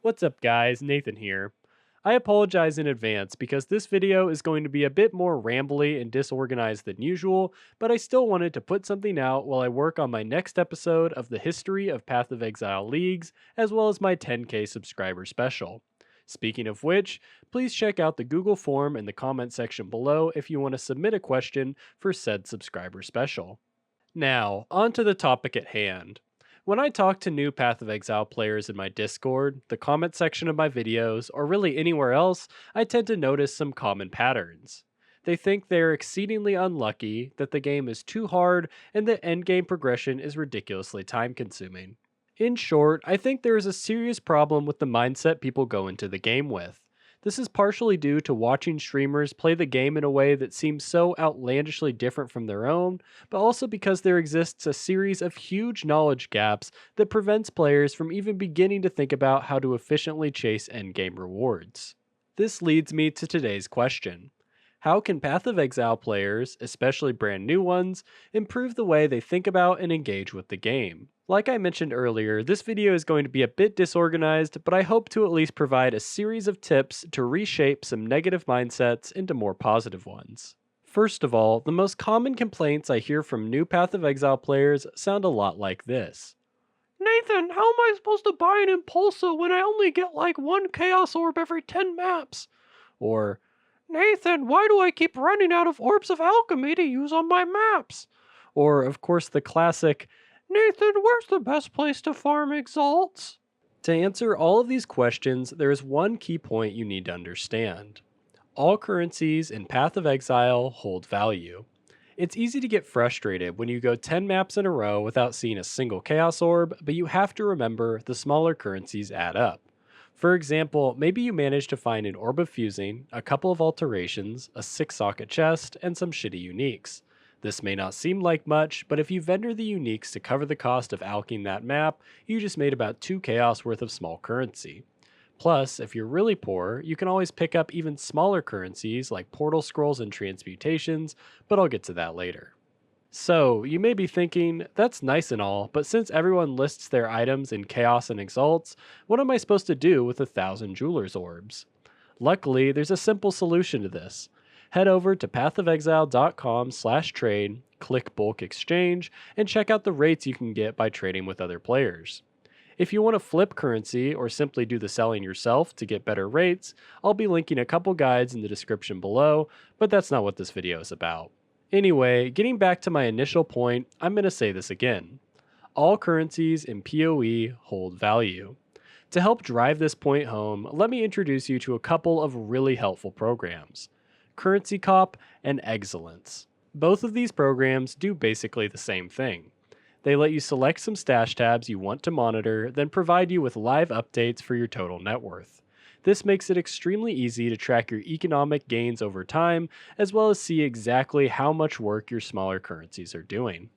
What's up guys, Nathan here. I apologize in advance because this video is going to be a bit more rambly and disorganized than usual, but I still wanted to put something out while I work on my next episode of the History of Path of Exile Leagues, as well as my 10k subscriber special. Speaking of which, please check out the Google form in the comment section below if you want to submit a question for said subscriber special. Now, on to the topic at hand. When I talk to new Path of Exile players in my Discord, the comment section of my videos, or really anywhere else, I tend to notice some common patterns. They think they're exceedingly unlucky, that the game is too hard, and that endgame progression is ridiculously time consuming. In short, I think there is a serious problem with the mindset people go into the game with. This is partially due to watching streamers play the game in a way that seems so outlandishly different from their own, but also because there exists a series of huge knowledge gaps that prevents players from even beginning to think about how to efficiently chase endgame rewards. This leads me to today's question. How can Path of Exile players, especially brand new ones, improve the way they think about and engage with the game? Like I mentioned earlier, this video is going to be a bit disorganized, but I hope to at least provide a series of tips to reshape some negative mindsets into more positive ones. First of all, the most common complaints I hear from new Path of Exile players sound a lot like this. Nathan, how am I supposed to buy an Impulsa when I only get like one Chaos Orb every 10 maps? Or, Nathan, why do I keep running out of Orbs of Alchemy to use on my maps? Or, of course, the classic, Nathan, where's the best place to farm exalts? To answer all of these questions, there is one key point you need to understand. All currencies in Path of Exile hold value. It's easy to get frustrated when you go 10 maps in a row without seeing a single Chaos Orb, but you have to remember the smaller currencies add up. For example, maybe you manage to find an Orb of Fusing, a couple of alterations, a 6-socket chest, and some shitty uniques. This may not seem like much, but if you vendor the uniques to cover the cost of alking that map, you just made about 2 chaos worth of small currency. Plus, if you're really poor, you can always pick up even smaller currencies like portal scrolls and transmutations, but I'll get to that later. So, you may be thinking, that's nice and all, but since everyone lists their items in Chaos and Exalts, what am I supposed to do with 1,000 Jeweler's Orbs? Luckily, there's a simple solution to this. Head over to pathofexile.com/trade, click Bulk Exchange, and check out the rates you can get by trading with other players. If you want to flip currency or simply do the selling yourself to get better rates, I'll be linking a couple guides in the description below, but that's not what this video is about. Anyway, getting back to my initial point, I'm going to say this again. All currencies in PoE hold value. To help drive this point home, let me introduce you to a couple of really helpful programs. Currency Cop and Excellence. Both of these programs do basically the same thing. They let you select some stash tabs you want to monitor, then provide you with live updates for your total net worth. This makes it extremely easy to track your economic gains over time, as well as see exactly how much work your smaller currencies are doing.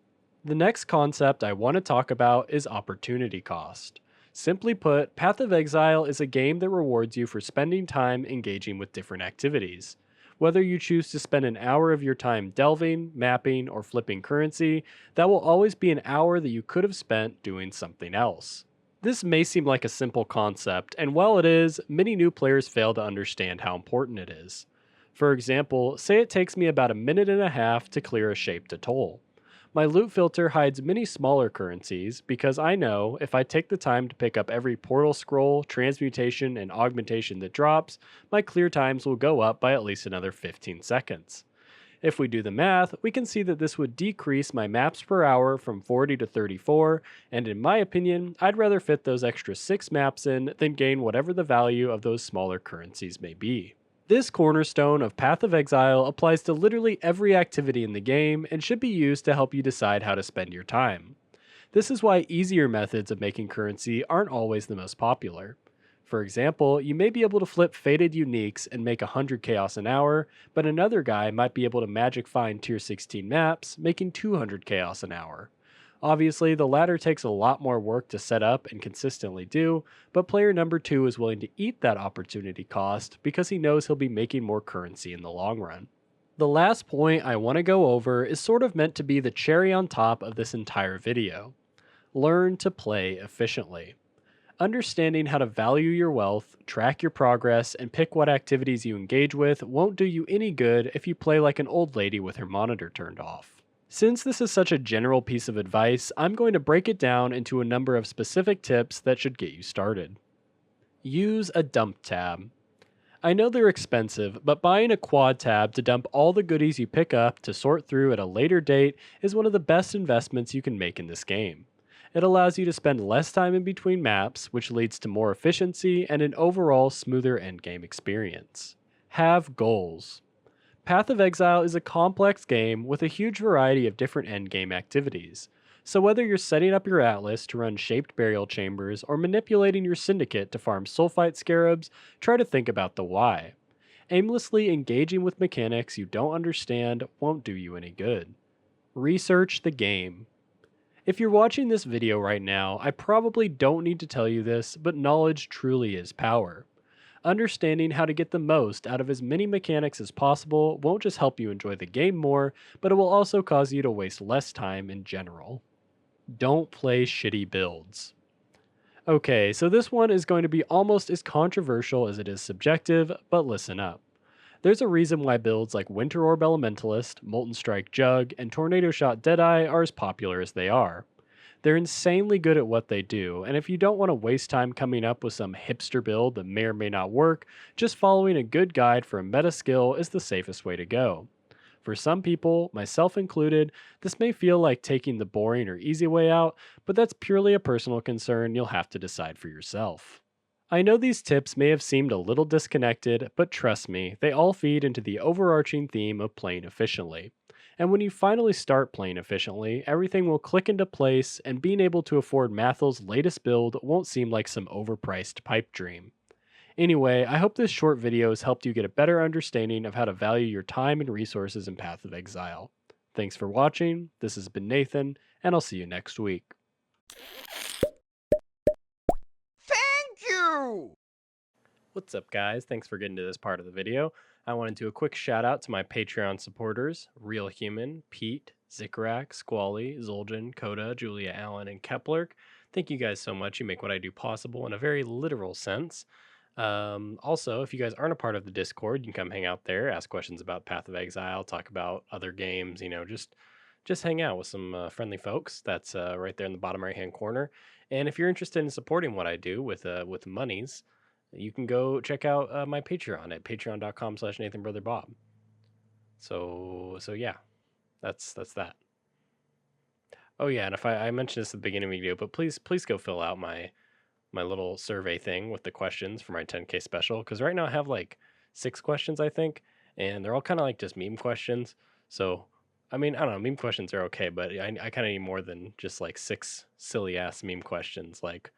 The next concept I want to talk about is opportunity cost. Simply put, Path of Exile is a game that rewards you for spending time engaging with different activities. Whether you choose to spend an hour of your time delving, mapping, or flipping currency, that will always be an hour that you could have spent doing something else. This may seem like a simple concept, and while it is, many new players fail to understand how important it is. For example, say it takes me about a minute and a half to clear a shaped atoll. My loot filter hides many smaller currencies because I know if I take the time to pick up every portal scroll, transmutation, and augmentation that drops, my clear times will go up by at least another 15 seconds. If we do the math, we can see that this would decrease my maps per hour from 40 to 34, and in my opinion, I'd rather fit those extra 6 maps in than gain whatever the value of those smaller currencies may be. This cornerstone of Path of Exile applies to literally every activity in the game and should be used to help you decide how to spend your time. This is why easier methods of making currency aren't always the most popular. For example, you may be able to flip Fated Uniques and make 100 Chaos an hour, but another guy might be able to magic find tier 16 maps, making 200 Chaos an hour. Obviously, the latter takes a lot more work to set up and consistently do, but player number 2 is willing to eat that opportunity cost because he knows he'll be making more currency in the long run. The last point I want to go over is sort of meant to be the cherry on top of this entire video. Learn to play efficiently. Understanding how to value your wealth, track your progress, and pick what activities you engage with won't do you any good if you play like an old lady with her monitor turned off. Since this is such a general piece of advice, I'm going to break it down into a number of specific tips that should get you started. Use a dump tab. I know they're expensive, but buying a quad tab to dump all the goodies you pick up to sort through at a later date is one of the best investments you can make in this game. It allows you to spend less time in between maps, which leads to more efficiency and an overall smoother endgame experience. Have goals. Path of Exile is a complex game with a huge variety of different endgame activities. So, whether you're setting up your atlas to run shaped burial chambers or manipulating your syndicate to farm sulfite scarabs, try to think about the why. Aimlessly engaging with mechanics you don't understand won't do you any good. Research the game. If you're watching this video right now, I probably don't need to tell you this, but knowledge truly is power. Understanding how to get the most out of as many mechanics as possible won't just help you enjoy the game more, but it will also cause you to waste less time in general. Don't play shitty builds. Okay, so this one is going to be almost as controversial as it is subjective, but listen up. There's a reason why builds like Winter Orb Elementalist, Molten Strike Jug, and Tornado Shot Deadeye are as popular as they are. They're insanely good at what they do, and if you don't want to waste time coming up with some hipster build that may or may not work, just following a good guide for a meta skill is the safest way to go. For some people, myself included, this may feel like taking the boring or easy way out, but that's purely a personal concern you'll have to decide for yourself. I know these tips may have seemed a little disconnected, but trust me, they all feed into the overarching theme of playing efficiently. And when you finally start playing efficiently, everything will click into place, and being able to afford Mathel's latest build won't seem like some overpriced pipe dream. Anyway, I hope this short video has helped you get a better understanding of how to value your time and resources in Path of Exile. Thanks for watching, this has been Nathan, and I'll see you next week. Thank you! What's up, guys? Thanks for getting to this part of the video. I want to do a quick shout out to my Patreon supporters, Real Human, Pete, Zikarak, Squally, Zoljan, Coda, Julia Allen, and Kepler. Thank you guys so much. You make what I do possible in a very literal sense. Also, if you guys aren't a part of the Discord, you can come hang out there, ask questions about Path of Exile, talk about other games, just hang out with some friendly folks. That's right there in the bottom right hand corner. And if you're interested in supporting what I do with monies, you can go check out my Patreon at patreon.com/NathanBrotherBob. So yeah, that's that. Oh yeah, and if I mentioned this at the beginning of the video, but please go fill out my little survey thing with the questions for my 10K special, because right now I have like 6 questions, I think, and they're all kind of like just meme questions. So I mean, I don't know, meme questions are okay, but I kind of need more than just like 6 silly ass meme questions like,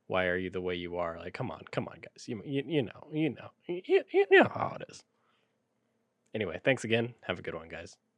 why are you the way you are? Like, come on guys, you know how it is. Anyway, thanks again, have a good one, guys.